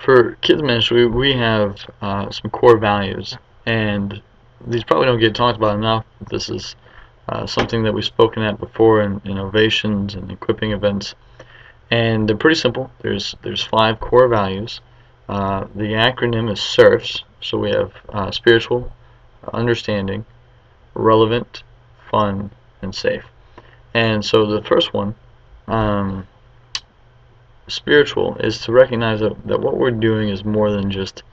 For kids ministry, we have some core values, and these probably don't get talked about enough. This is something that we've spoken at before in innovations and equipping events, and they're pretty simple. There's 5 core values. The acronym is SURFS, so we have spiritual, understanding, relevant, fun, and safe. And so the first one, um, spiritual, is to recognize that what we're doing is more than just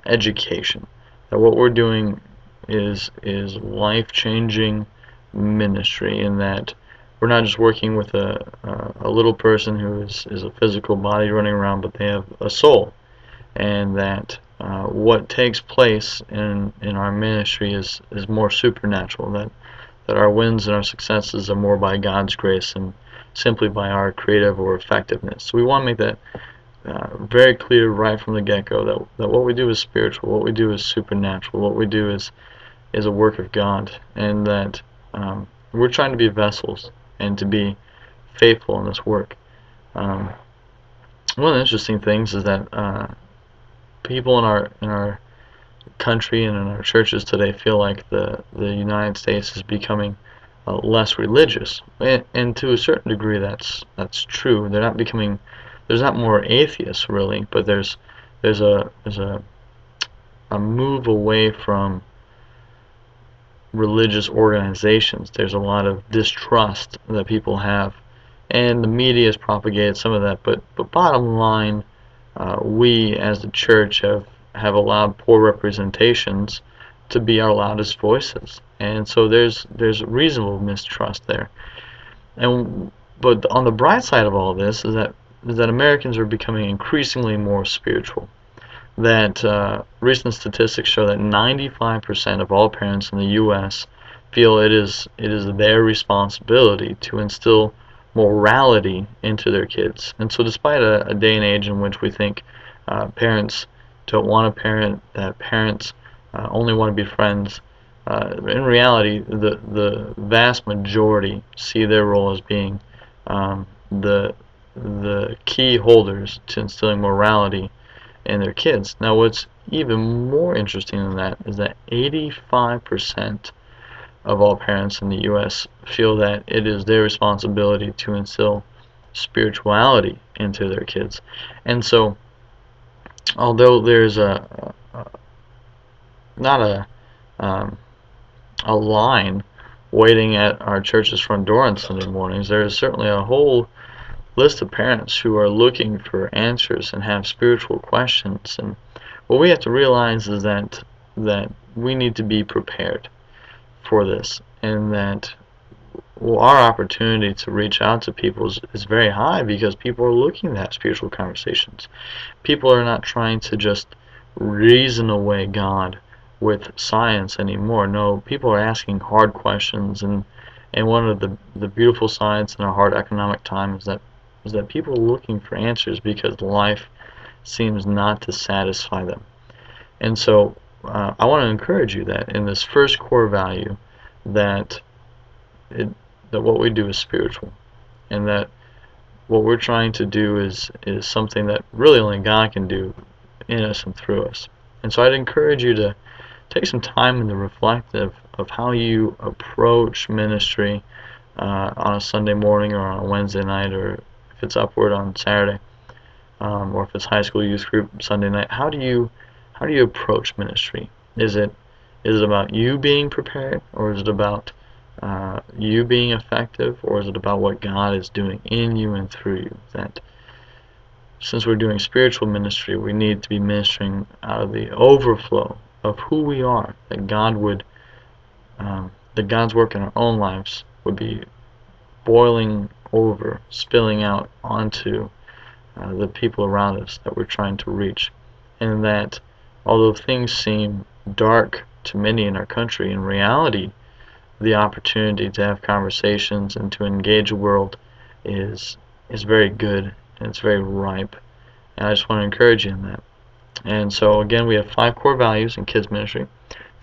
education. That what we're doing is life-changing ministry, in that we're not just working with a little person who is a physical body running around, but they have a soul, and that what takes place in our ministry is more supernatural. That our wins and our successes are more by God's grace and simply by our creative or effectiveness. So we want to make that very clear right from the get-go, that what we do is spiritual, what we do is supernatural, what we do is a work of God, and that we're trying to be vessels and to be faithful in this work. Um, One of the interesting things is that people in our country and in our churches today feel like the United States is becoming less religious, and to a certain degree that's true. They're not becoming There's not more atheists really, but there's a move away from religious organizations. There's a lot of distrust that people have, and the media has propagated some of that. But bottom line, we as the church have allowed poor representations to be our loudest voices, and so there's reasonable mistrust there. But on the bright side of all this is that Americans are becoming increasingly more spiritual. That recent statistics show that 95% of all parents in the U.S. feel it is their responsibility to instill morality into their kids. And so despite a day and age in which we think parents don't want to parent, that parents only want to be friends, in reality the vast majority see their role as being the key holders to instilling morality in their kids. Now what's even more interesting than that is that 85% of all parents in the U.S. feel that it is their responsibility to instill spirituality into their kids. And so although there's not a line waiting at our church's front door on Sunday mornings, there is certainly a whole list of parents who are looking for answers and have spiritual questions. And what we have to realize is that we need to be prepared for this, and that our opportunity to reach out to people is very high, because people are looking to have spiritual conversations. People are not trying to just reason away God with science anymore. No, people are asking hard questions, and one of the beautiful sides in our hard economic time is that people are looking for answers because life seems not to satisfy them. And so I want to encourage you that in this first core value, that what we do is spiritual, and that what we're trying to do is something that really only God can do in us and through us. And so I'd encourage you to take some time and to reflect of how you approach ministry on a Sunday morning or on a Wednesday night, or if it's upward on Saturday, or if it's high school youth group Sunday night. How do you approach ministry? Is it about you being prepared, or is it about you being effective, or is it about what God is doing in you and through you? That since we're doing spiritual ministry, we need to be ministering out of the overflow of who we are, that God's work in our own lives would be boiling over, spilling out onto the people around us that we're trying to reach. And that although things seem dark to many in our country, in reality the opportunity to have conversations and to engage the world is very good, and it's very ripe. And I just want to encourage you in that. And so again, we have 5 core values in kids ministry.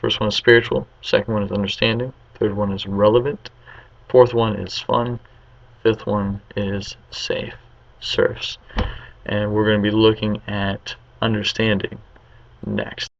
First one is spiritual, second one is understanding, third one is relevant, fourth one is fun, fifth one is safe, SURFS. And we're going to be looking at understanding next.